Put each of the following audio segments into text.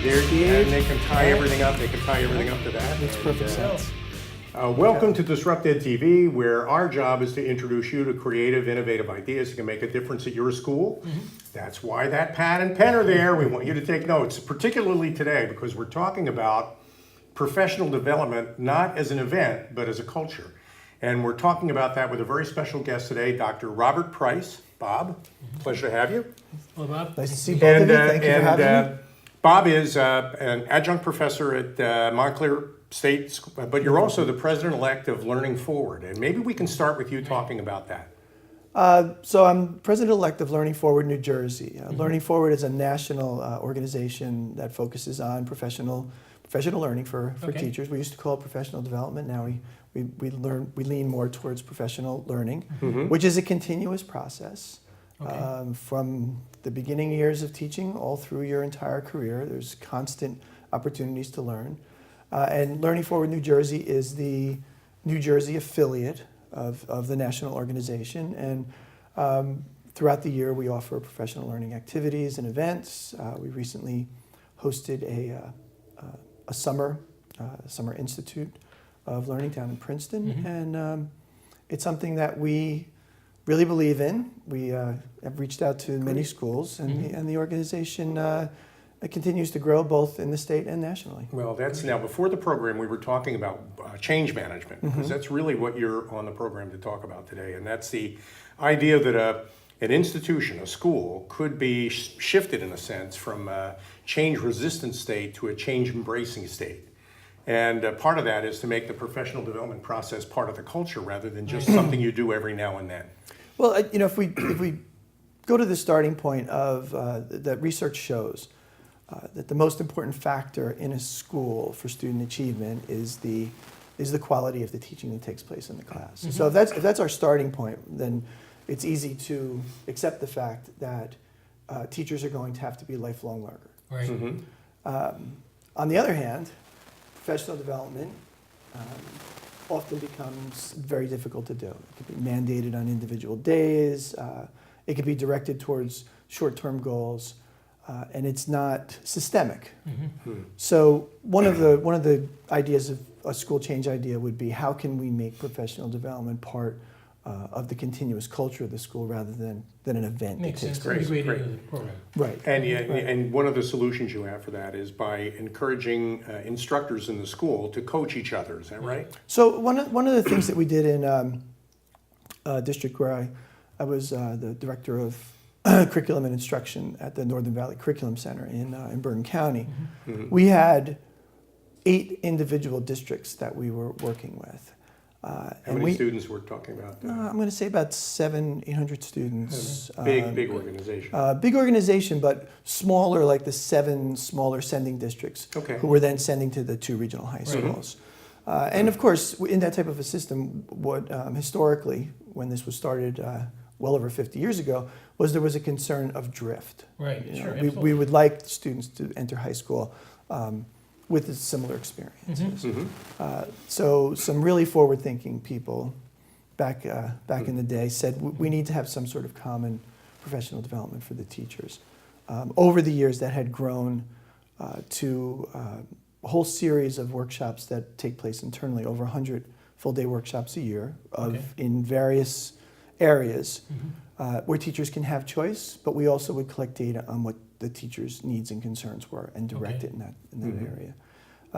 And they can tie everything up. They can tie everything up to that. Makes perfect sense. Welcome to DisruptEDtv, where our job is to introduce you to creative, innovative ideas that can make a difference at your school. That's why that pad and pen are there. We want you to take notes, particularly today, because we're talking about professional development, not as an event, but as a culture. And we're talking about that with a very special guest today, Dr. Robert Price. Bob, pleasure to have you. Hello, Bob. Nice to see both of you. Thank you for having me. Bob is an adjunct professor at Montclair State, but you're also the president-elect of Learning Forward. And maybe we can start with you talking about that. So I'm president-elect of Learning Forward New Jersey. Learning Forward is a national organization that focuses on professional learning for teachers. We used to call it professional development. Now we lean more towards professional learning, which is a continuous process. From the beginning years of teaching all through your entire career. There's constant opportunities to learn. And Learning Forward New Jersey is the New Jersey affiliate of the national organization. And throughout the year, we offer professional learning activities and events. We recently hosted a summer institute of learning down in Princeton. And it's something that we really believe in. We have reached out to many schools, and the organization continues to grow both in the state and nationally. Well, that's now, before the program, we were talking about change management, because that's really what you're on the program to talk about today. And that's the idea that an institution, a school, could be shifted in a sense from a change-resistant state to a change-embracing state. And part of that is to make the professional development process part of the culture rather than just something you do every now and then. Well, if we go to the starting point of that research shows that the most important factor in a school for student achievement is the quality of the teaching that takes place in the class. So if that's our starting point, then it's easy to accept the fact that teachers are going to have to be lifelong learners. Right. On the other hand, professional development often becomes very difficult to do. It can be mandated on individual days. It can be directed towards short-term goals, and it's not systemic. So one of the ideas of a school change idea would be, how can we make professional development part of the continuous culture of the school rather than an event? Makes sense. Great. Program. Right. And one of the solutions you have for that is by encouraging instructors in the school to coach each other. Is that right? So one of the things that we did in a district where I was the director of curriculum and instruction at the Northern Valley Curriculum Center in Bergen County, we had 8 individual districts that we were working with. How many students we're talking about? I'm going to say about 700-800 students. Big organization. Big organization, but smaller, like the 7 smaller sending districts, who were then sending to the 2 regional high schools. And of course, in that type of a system, what historically, when this was started well over 50 years ago, was there was a concern of drift. Right, sure. We would like students to enter high school with similar experiences. So some really forward-thinking people back in the day said we need to have some sort of common professional development for the teachers. Over the years, that had grown to a whole series of workshops that take place internally, over 100 full-day workshops a year in various areas where teachers can have choice, but we also would collect data on what the teachers' needs and concerns were and direct it in that area.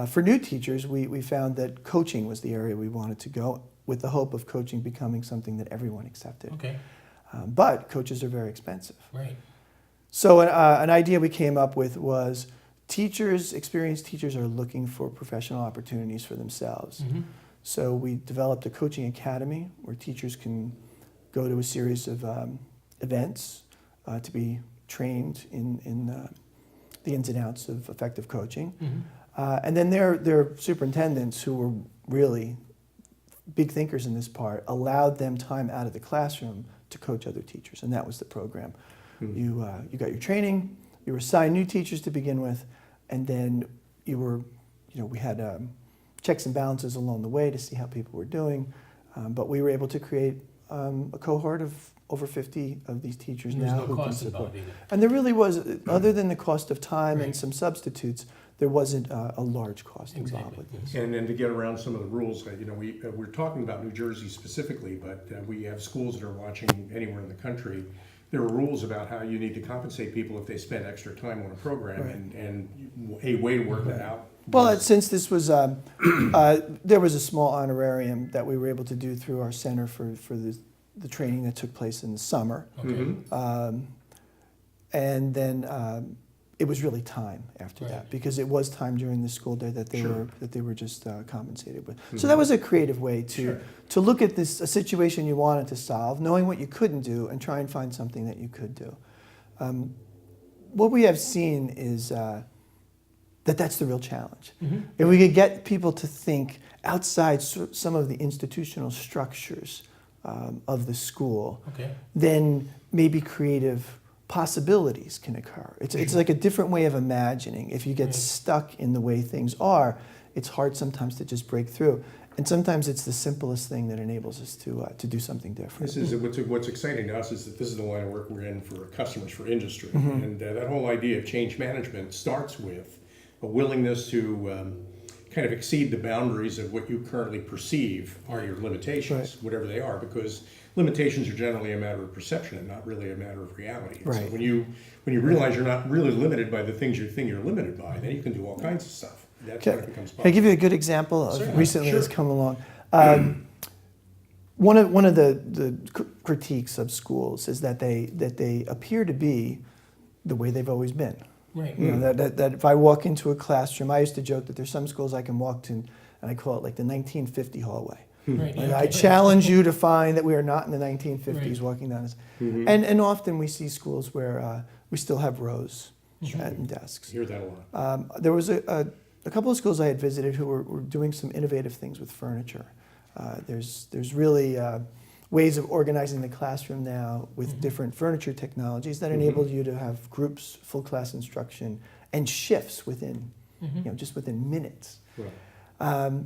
For new teachers, we found that coaching was the area we wanted to go, with the hope of coaching becoming something that everyone accepted. But coaches are very expensive. Right. So an idea we came up with was experienced teachers are looking for professional opportunities for themselves. So we developed a coaching academy where teachers can go to a series of events to be trained in the ins and outs of effective coaching. And then their superintendents, who were really big thinkers in this part, allowed them time out of the classroom to coach other teachers, and that was the program. You got your training, you were assigned new teachers to begin with, and then we had checks and balances along the way to see how people were doing, but we were able to create a cohort of over 50 of these teachers There's now no who can cost support. involved either. And there really was, other than the cost of time Right. and some substitutes, there wasn't a large cost involved Exactly. with this. And to get around some of the rules, we're talking about New Jersey specifically, but we have schools that are watching anywhere in the country. There are rules about how you need to compensate people if they spend extra time on a program, Right. and a way to work that out. Well, since this was, there was a small honorarium that we were able to do through our center for the training that took place in the summer. Okay. And then it was really time after Right. that, because it was time during the school day that they Sure. were just compensated with. So that was a creative way to look at this, a situation you wanted to solve, knowing what you couldn't do, and try and find something that you could do. What we have seen is that's the real challenge. If we could get people to think outside some of the institutional structures of the school, Okay. then maybe creative possibilities can occur. It's like a different way of imagining. If you get Right. stuck in the way things are, it's hard sometimes to just break through. And sometimes it's the simplest thing that enables us to do something different. This is what's exciting to us is that this is the line of work we're in for customers, for industry, Mm-hmm. and that whole idea of change management starts with a willingness to kind of exceed the boundaries of what you currently perceive are your limitations, Right. whatever they are, because limitations are generally a matter of perception and not really a matter of reality. And so Right. when you realize you're not really limited by the things you think you're limited by, then you can do all kinds of stuff. That's when it becomes Can I give possible. you a good example of Certainly. recently that's Sure. come along? One of the critiques of schools is that they appear to be the way they've always been. Right. You know, that if I walk into a classroom, I used to joke that there's some schools I can walk to, and I call it like the 1950 hallway. Right. Like, yeah, I okay. challenge you to find that we are not in the 1950s Right. walking down this. And often we see schools where we still have rows and desks. Hear that a lot. There was a couple of schools I had visited who were doing some innovative things with furniture. There's really ways of organizing the classroom now with different furniture technologies that enable you to have groups, full class instruction, and shifts within, just within minutes. Right.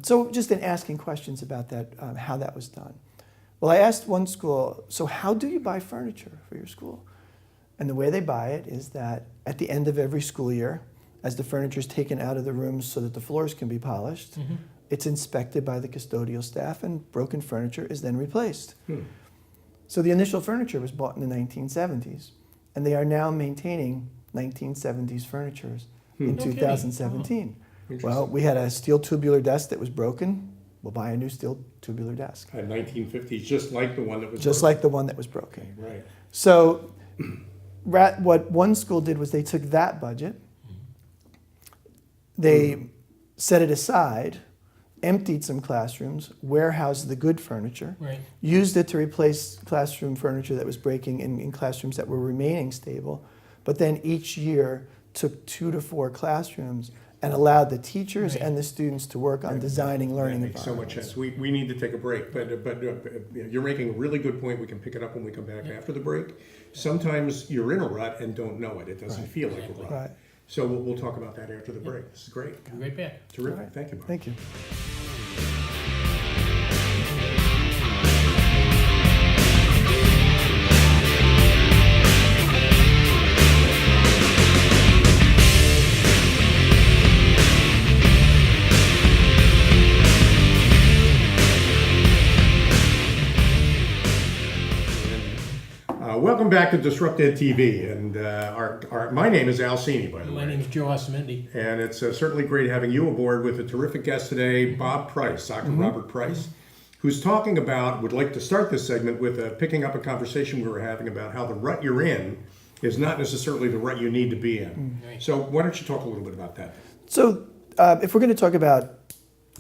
So just in asking questions about that, how that was done. Well, I asked one school, so how do you buy furniture for your school? And the way they buy it is that at the end of every school year, as the furniture is taken out of the rooms so that the floors can be polished, it's inspected by the custodial staff, and broken furniture is then replaced. So the initial furniture was bought in the 1970s, and they are now maintaining 1970s furniture in No kidding. 2017. Well, Interesting. we had a steel tubular desk that was broken. We'll buy a new steel tubular desk, Had 1950s, just like the one that was just like the one that was broken. right. So what one school did was they took that budget, they set it aside, emptied some classrooms, warehoused the good furniture, Right. used it to replace classroom furniture that was breaking in classrooms that were remaining stable, but then each year took 2 to 4 classrooms and allowed the teachers Right. and the students to work on designing learning That makes so much environments. sense. We need to take a break, but you're making a really good point. We can pick it up when we come back after the break. Sometimes you're in a rut and don't know it. It doesn't feel like a rut. Right. So we'll talk about that after the break. This is great. Be right back. Terrific. All right. Thank you, Bob. Thank you. Welcome back to DisruptEDtv, and my name is Al Cini, by the My way. name is Joe Osmendi. And it's certainly great having you aboard with a terrific guest today, Bob Price, Dr. Robert Price, who's talking about, would like to start this segment with picking up a conversation we were having about how the rut you're in is not necessarily the rut you need to be in. Right. So why don't you talk a little bit about that? So if we're going to talk about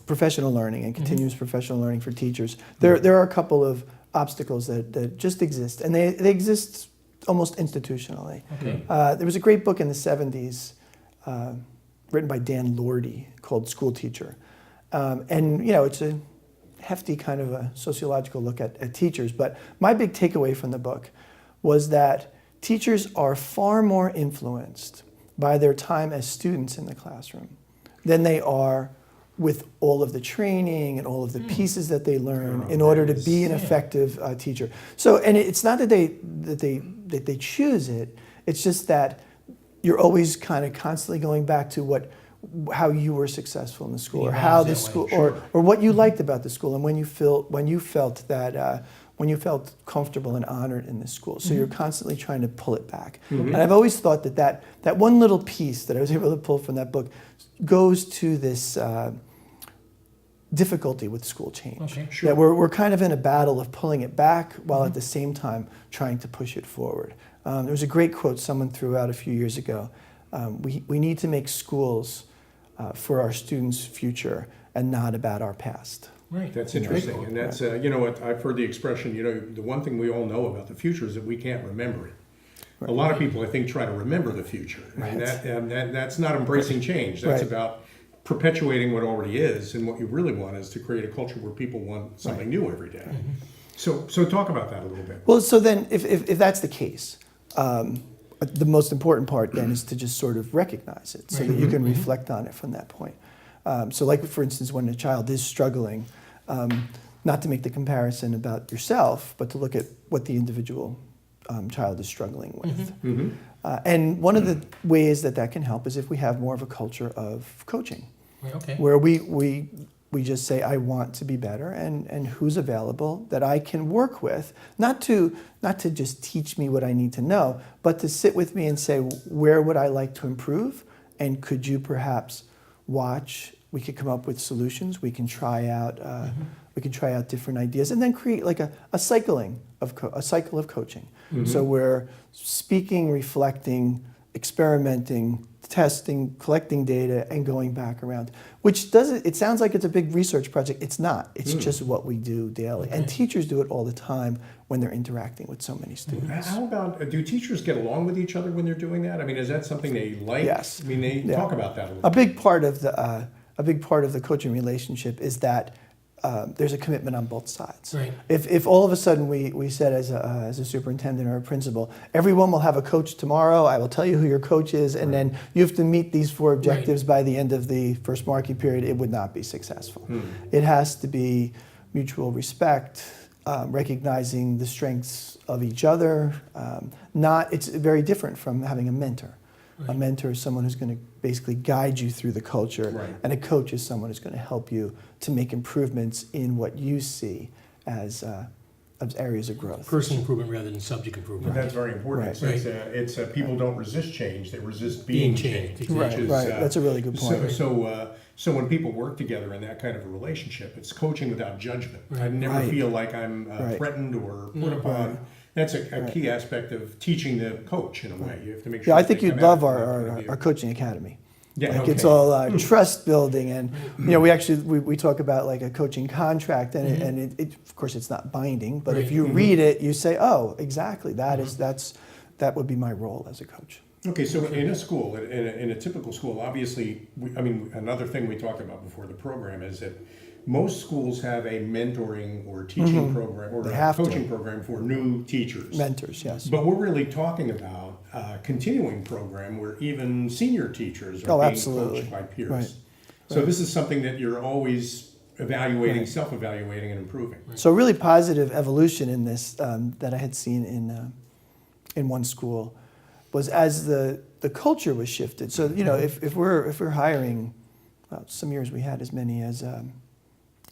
professional learning and continuous professional learning for teachers, there are a couple of obstacles that just exist, and they exist almost institutionally. Okay. There was a great book in the 70s written by Dan Lordy called School Teacher. And, it's a hefty kind of a sociological look at teachers. But my big takeaway from the book was that teachers are far more influenced by their time as students in the classroom than they are with all of the training and all of the pieces that they learn in order to be an effective teacher. So, and it's not that they choose it. It's just that you're always kind of constantly going back to how you were successful in the school, or how the school, or what you liked about the school, and when you felt that. When you felt comfortable and honored in the school. So you're constantly trying to pull it back. And I've always thought that one little piece that I was able to pull from that book goes to this difficulty with school change. Okay. Sure. That we're kind of in a battle of pulling it back while at the same time trying to push it forward. There was a great quote someone threw out a few years ago. We need to make schools for our students' future and not about our past. Right. That's interesting, and that's, you know what, I've heard the expression, you know, the one thing we all know about the future is that we can't remember it. A lot of people, I think, try to remember the future, and that's not embracing change. That's about perpetuating what already is, and what you really want is to create a culture where people want something new every day. So talk about that a little bit. Well, so then if that's the case, the most important part then is to just sort of recognize it so that you can reflect on it from that point. So like, for instance, when a child is struggling, not to make the comparison about yourself, but to look at what the individual child is struggling with. And one of the ways that can help is if we have more of a culture of coaching, where we just say, I want to be better, and who's available that I can work with, not to just teach me what I need to know, but to sit with me and say, where would I like to improve, and could you perhaps watch? We could come up with solutions. We can try out different ideas, and then create like a cycle of coaching. So we're speaking, reflecting, experimenting, testing, collecting data, and going back around. Which doesn't. It sounds like it's a big research project. It's not. It's just what we do daily, and teachers do it all the time when they're interacting with so many students. How about, do teachers get along with each other when they're doing that? I mean, is that something they like? Yes. I mean, they talk about that a little A big part of the coaching relationship is that there's a commitment on both sides. Right. If all of a sudden we said as a superintendent or a principal, everyone will have a coach tomorrow, I will tell you who your coach is, and then you have to meet these 4 objectives by the end of the first marking period, it would not be successful. It has to be mutual respect, recognizing the strengths of each other. It's very different from having a mentor. A mentor is someone who's going to basically guide you through the culture, and a coach is someone who's going to help you to make improvements in what you see as areas of growth. Personal improvement rather than subject improvement. That's very important. Right. So it's people don't resist change; they resist being changed. Exactly. Right. That's a really good point. So when people work together in that kind of a relationship, it's coaching without judgment. I never feel like I'm threatened or put upon. That's a key aspect of teaching the coach in a way. You have to make sure. Yeah, I think you'd love our coaching academy. Yeah, It's all trust building, and we talk about like a coaching contract, and it of course it's not binding, but if you read it, you say, oh, exactly, that would be my role as a coach. Okay, so in a school, in a typical school, obviously, another thing we talked about before the program is that most schools have a mentoring or teaching program or a coaching program for new teachers. Mentors, yes. But we're really talking about a continuing program where even senior teachers are being coached by peers. Right. So this is something that you're always evaluating, self-evaluating, and improving. So really positive evolution in this that I had seen in one school was as the culture was shifted. So if we're hiring, some years we had as many as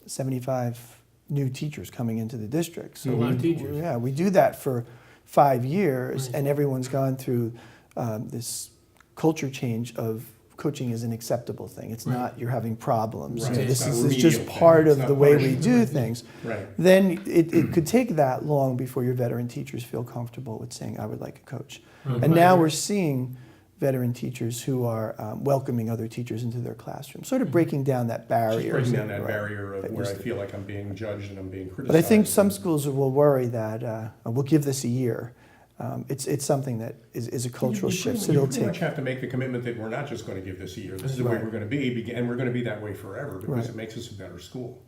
75 new teachers coming into the district. So a lot of teachers. Yeah, we do that for 5 years, and everyone's gone through this culture change of coaching is an acceptable thing. It's not you're having problems. Right. This It's is just part of the way we do things. Right. Then it could take that long before your veteran teachers feel comfortable with saying, I would like a coach. And now we're seeing veteran teachers who are welcoming other teachers into their classroom, sort of breaking down that barrier. Just breaking down that barrier of where I feel like I'm being judged and I'm being criticized. But I think some schools will worry that we'll give this a year. It's something that is a cultural shift. So you it'll pretty much take. have to make the commitment that we're not just going to give this a year. This is the way we're going to be, and we're going to be that way forever because it makes us a better school.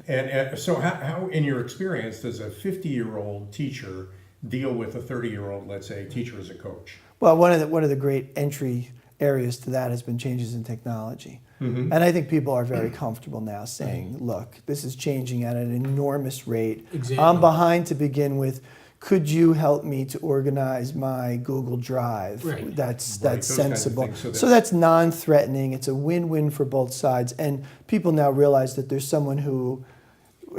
And so how, in your experience, does a 50-year-old teacher deal with a 30-year-old, let's say, teacher as a coach? Well, one of the great entry areas to that has been changes in technology. Mhm. And I think people are very comfortable now saying, look, this is changing at an enormous rate. Exactly. I'm behind to begin with. Could you help me to organize my Google Drive? Right. That's Right, those kinds of sensible. things, So that's non-threatening. It's a win-win for both sides. And people now realize that there's someone who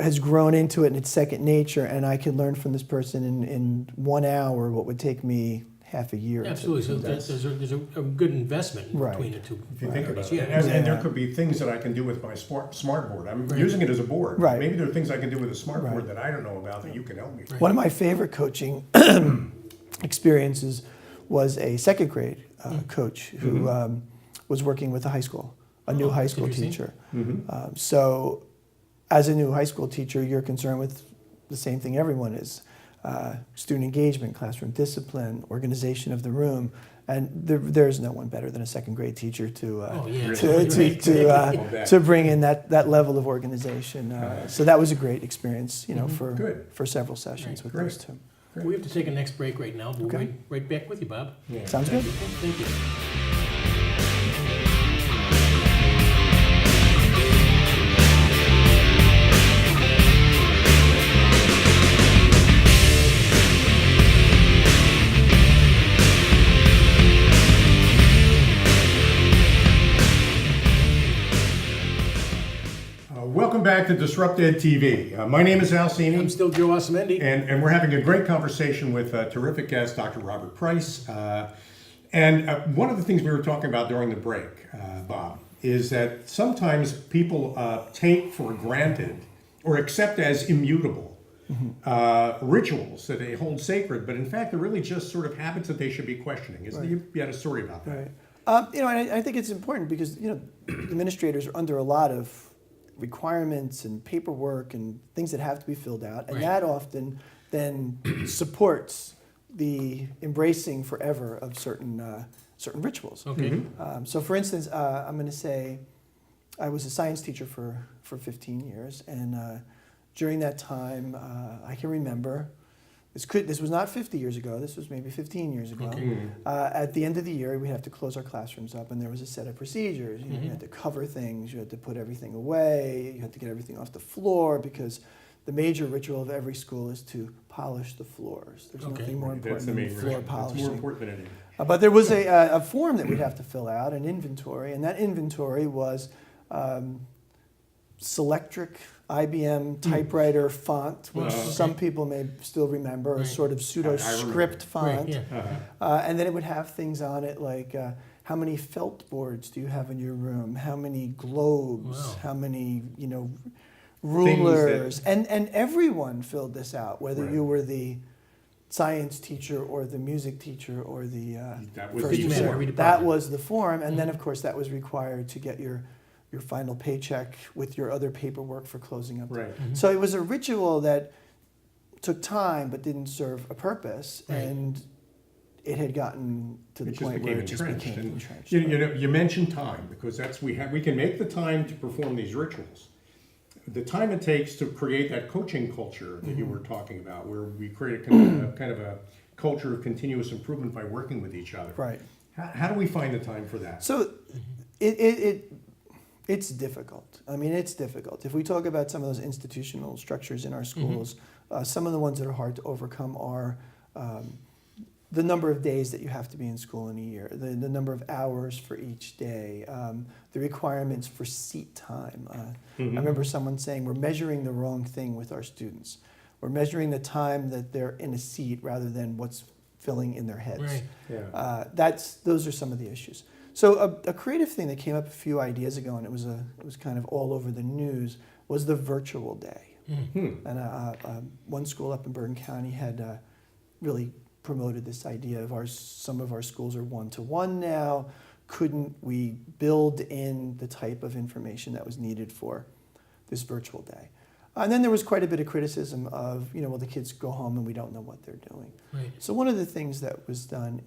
has grown into it and it's second nature, and I can learn from this person in 1 hour what would take me half a year. Absolutely. So there's a good investment Right. between the two. If you think about it. Yeah. And there could be things that I can do with my smart board. I'm using it as a board. Right. Maybe there are things I can do with a smart Right. board that I don't know about that you can help me. Right. One of my favorite coaching experiences was a second grade coach who was working with a high school, a new high school interesting. teacher. Mhm. So as a new high school teacher, you're concerned with the same thing everyone is. Student engagement, classroom discipline, organization of the room, and there's no one better than a second grade teacher to Oh, yeah. to bring in that level of organization. So that was a great experience, Good. for several sessions with Great. those two. We have to take a next break right now, but we'll Okay. be right back with you, Bob. Yeah. Sounds good. Thank you. Welcome back to DisruptEDtv. My name is Al I'm Cini, still Joe Osamendi. and we're having a great conversation with a terrific guest, Dr. Robert Price. And one of the things we were talking about during the break, Bob, is that sometimes people take for granted or accept as immutable rituals that they hold sacred, but in fact they're really just sort of habits that they should be questioning. You had a story about that. Right. And I think it's important because administrators are under a lot of requirements and paperwork and things that have to be filled out, and Right. that often then supports the embracing forever of certain rituals. Okay. So, for instance, I'm going to say I was a science teacher for 15 years, and during that time, I can remember. This was not 50 years ago. This was maybe 15 years ago. Okay. At the end of the year, we had to close our classrooms up, and there was a set of procedures. You had to cover things. You had to put everything away. You had to get everything off the floor because the major ritual of every school is to polish the floors. There's Okay. nothing more That's important the than main floor reason. It's more polishing. important than anything. But there was a form that we'd have to fill out, an inventory, and that inventory was Selectric IBM typewriter font, which Wow, okay. some people may still remember, a Right. sort of pseudo script remember. font. Right, yeah. Uh-huh. And then it would have things on it like how many felt boards do you have in your room? How many globes? Wow. How many, rulers? And everyone filled this out, whether Right. you were the science teacher or the music teacher or the That was first the Didn't matter, grader. every That department. was the form, and then of course that was required to get your final paycheck with your other paperwork for closing up. Right. So it was a ritual that took time but didn't serve a purpose, Right. and it had gotten to the It just point where became it just entrenched. became And entrenched. you mentioned time because we can make the time to perform these rituals. The time it takes to create that coaching culture that you were talking about, where we create a kind of a culture of continuous improvement by working with each other. Right. How do we find the time for that? So it's difficult. I mean, it's difficult. If we talk about some of those institutional structures in our schools, some of the ones that are hard to overcome are the number of days that you have to be in school in a year, the number of hours for each day, the requirements for seat time. I remember someone saying, we're measuring the wrong thing with our students. We're measuring the time that they're in a seat rather than what's filling in their heads. Right. Yeah. Those are some of the issues. So a creative thing that came up a few ideas ago, and it was kind of all over the news, was the virtual day. And one school up in Bergen County had really promoted this idea of some of our schools are one-to-one now. Couldn't we build in the type of information that was needed for this virtual day? And then there was quite a bit of criticism of, the kids go home and we don't know what they're doing. Right. So one of the things that was done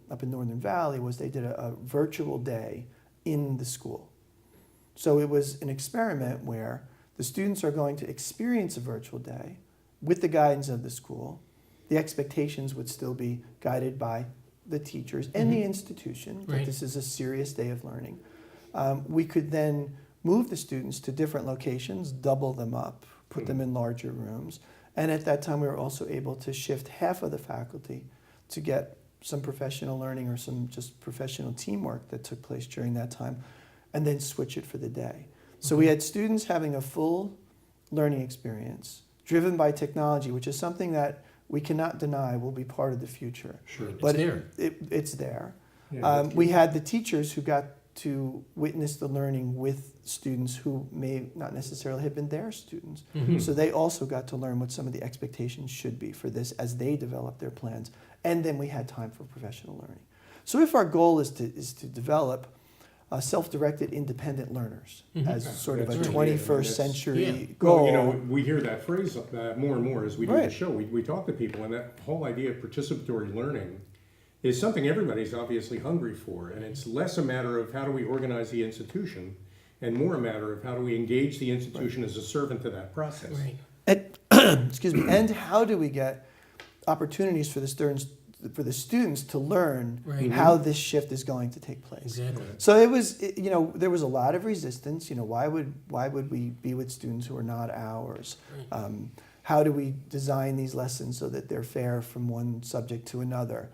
up in Northern Valley was they did a virtual day in the school. So it was an experiment where the students are going to experience a virtual day with the guidance of the school. The expectations would still be guided by the teachers and the institution that Right. this is a serious day of learning. We could then move the students to different locations, double them up, put them in larger rooms. And at that time, we were also able to shift half of the faculty to get some professional learning or some just professional teamwork that took place during that time, and then switch it for the day. So we had students having a full learning experience driven by technology, which is something that we cannot deny will be part of the future. Sure. But there. It's there. Yeah, We had the teachers who got to witness the learning with students who may not necessarily have been their students. So they also got to learn what some of the expectations should be for this as they develop their plans. And then we had time for professional learning. So if our goal is to develop self-directed independent learners as sort of a That's really it. I mean, 21st that's- century Yeah. goal. Well, you know, we hear that phrase more and more as we do the Right. show. We talk to people, and that whole idea of participatory learning is something everybody's obviously hungry for. And it's less a matter of how do we organize the institution and more a matter of how do we engage the institution as a servant to that process. Right. Excuse me. And how do we get opportunities for the students to learn Right. how this shift is going to take place? Exactly. So it was, there was a lot of resistance. Why would we be with students who are not ours? Right. How do we design these lessons so that they're fair from one subject to another?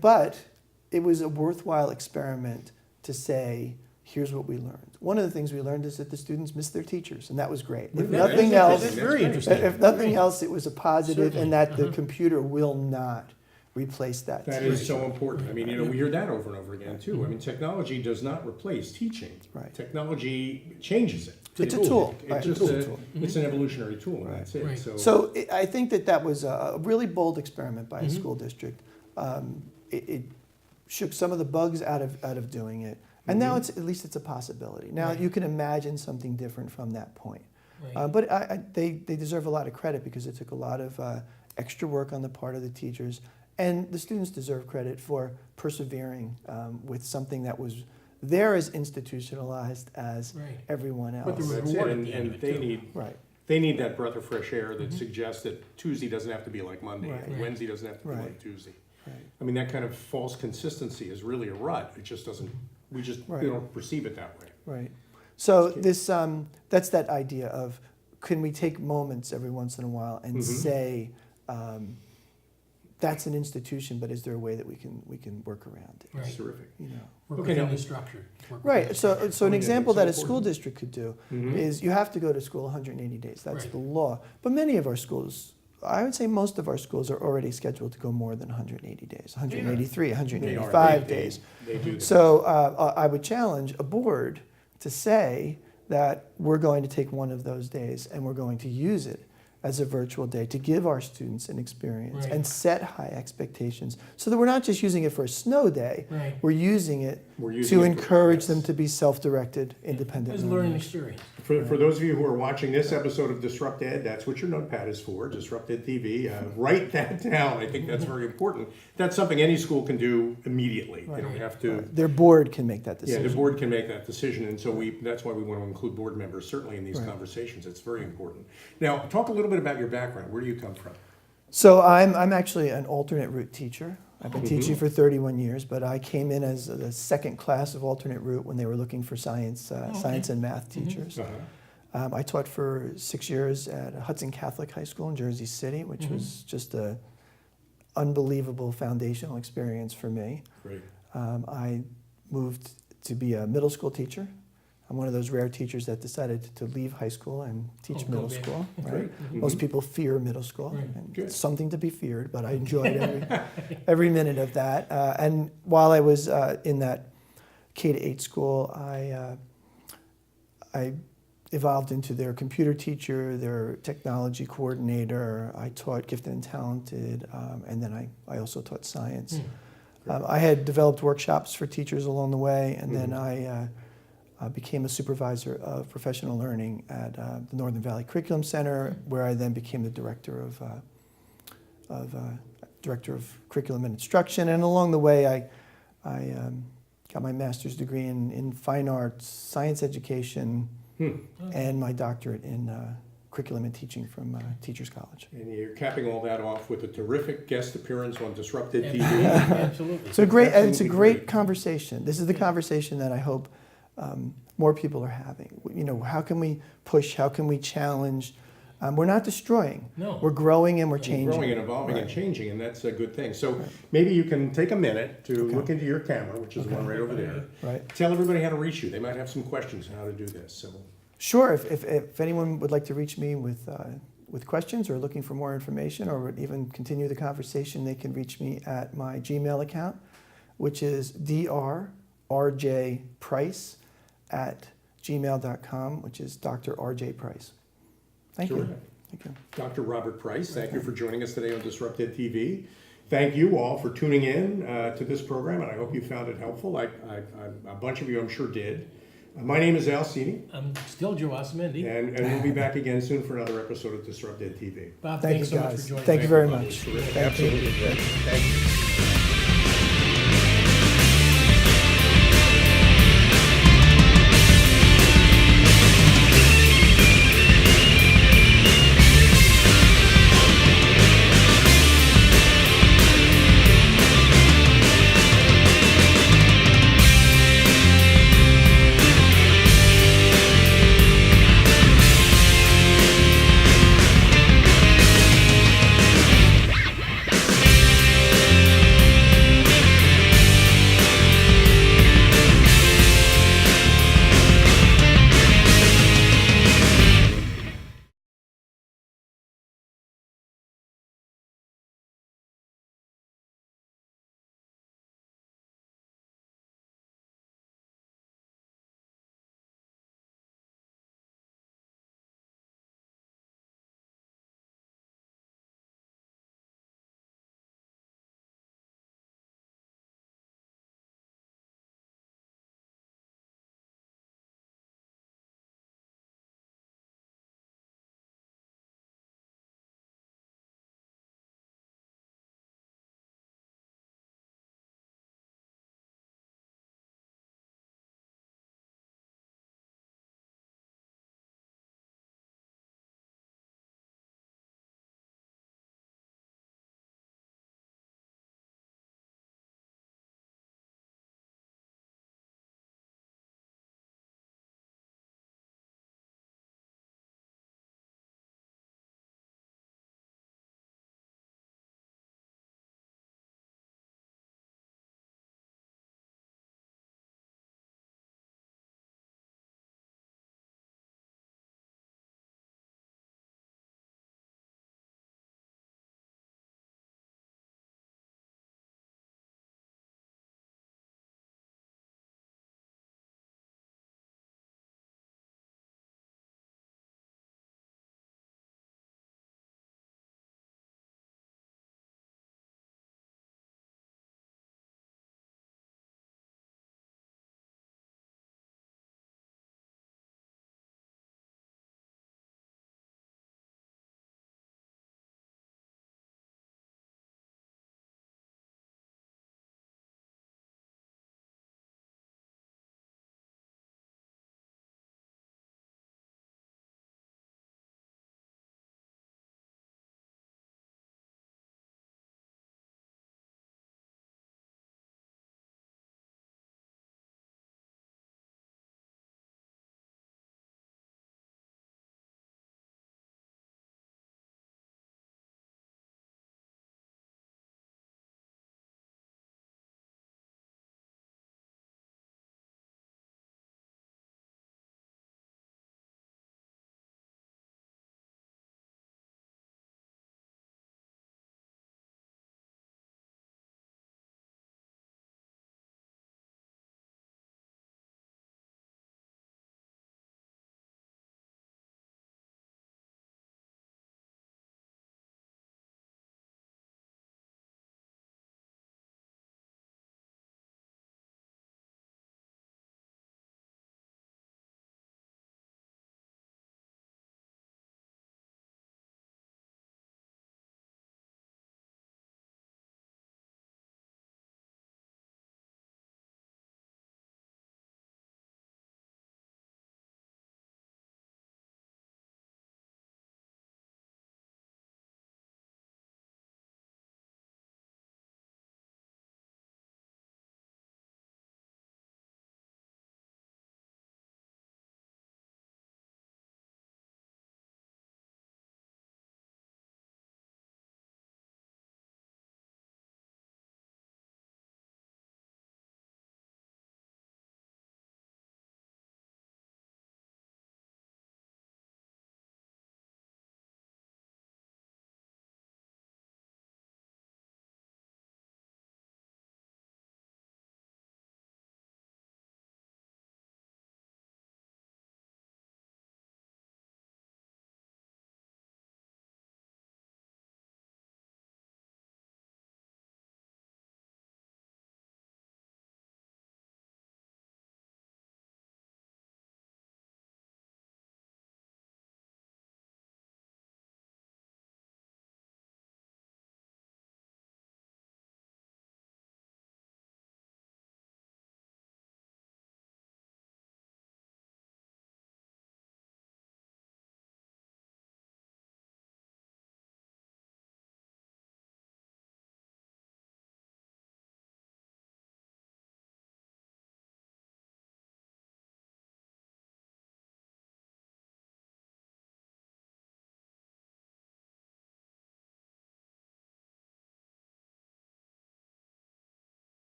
But it was a worthwhile experiment to say, here's what we learned. One of the things we learned is that the students missed their teachers, and that was great. If Yeah, nothing that's else, That's very interesting. if nothing else, it was a positive, Certainly. and that the computer will not replace that. That teacher. is so important. I mean, we hear that over and over again too. I mean, technology does not replace teaching. Right. Technology changes it. It's a tool. It's Right, just it's a tool. it's an evolutionary tool, and Right. that's it. Right. So I think that was a really bold experiment by a school district. It shook some of the bugs out of doing it, and now at least it's a possibility. Now Right. you can imagine something different from that point. Right. But they deserve a lot of credit because it took a lot of extra work on the part of the teachers, and the students deserve credit for persevering with something that was there as institutionalized as Right. everyone else. But the That's reward it. at the end And of it, they too. need Right. they need that breath of fresh air that suggests that Tuesday doesn't have to be like Monday, Right. and Right. Wednesday doesn't have to be Right. like Tuesday. Right. I mean, that kind of false consistency is really a rut. It just doesn't. We just Right. we don't perceive it that way. Right. So this that's that idea of can we take moments every once in a while and say that's an institution, but is there a way that we can work around it? Right. It's terrific. Work Okay, within now- the structure. Work Right. within So the an yeah, example that's that a so school important. district could do is you have to go to school 180 days. That's Right. the law. But many of our schools, I would say most of our schools are already scheduled to go more than 180 days, 183, They are. 185 They- days. They do. That. So I would challenge a board to say that we're going to take one of those days and we're going to use it as a virtual day to give our students an experience Right. and set high expectations so that we're not just using it for a snow day, Right. we're using it We're using to it for- encourage yes. them to be self-directed, independent It's a learning learners. experience. For those of you who are watching this episode of Disrupt Ed, that's what your notepad is for, DisruptEDtv. Write that down. I think that's very important. That's something any school can do immediately. They don't have to. Their board can make that Yeah, decision. the board can make that decision, and so that's why we want to include board members certainly in these Right. conversations. It's very important. Now, talk a little bit about your background. Where do you come from? So I'm actually an alternate route teacher. I've been teaching for 31 years, but I came in as the second class of alternate route when they were looking for science and math teachers. I taught for 6 years at Hudson Catholic High School in Jersey City, which was just a unbelievable foundational experience for me. Great. I moved to be a middle school teacher. I'm one of those rare teachers that decided to leave high school and teach Oh, middle go big. school. Right? Great. Most people fear middle school. Right. And Good. it's something to be feared, but I enjoyed every minute of that. And while I was in that K-8 school, I evolved into their computer teacher, their technology coordinator. I taught gifted and talented, and then I also taught science. I had developed workshops for teachers along the way, and then I became a supervisor of professional learning at the Northern Valley Curriculum Center, where I then became the director of curriculum and instruction. And along the way, I got my master's degree in fine arts, science education, and my doctorate in curriculum and teaching from Teachers College. And you're capping all that off with a terrific guest appearance on Disrupted TV. Absolutely. So it's a Absolutely great great. conversation. This is the conversation that I hope more people are having. You know, how can we push? How can we challenge? We're not destroying. No. We're growing and we're changing. Growing and evolving and Right. changing, and that's a good thing. So maybe you can take a minute to Okay. look into your camera, which is the one right over there. Right. Tell everybody how to reach you. They might have some questions on how to do this. So Sure. If anyone would like to reach me with questions or looking for more information or would even continue the conversation, they can reach me at my Gmail account, which is drrjprice@gmail.com, which is Dr. R.J. Price. Thank you. terrific. Thank you. Dr. Robert Price, thank you for joining us today on Disrupted TV. Thank you all for tuning in to this program, and I hope you found it helpful. A bunch of you, I'm sure, did. My name is Al Cini, I'm still Joe Osamendi. and we'll be back again soon for another episode of Disrupted TV. Bob, Thank thanks you, so much guys. for joining Thank us. you very much. Thank you. Absolutely. Thank you.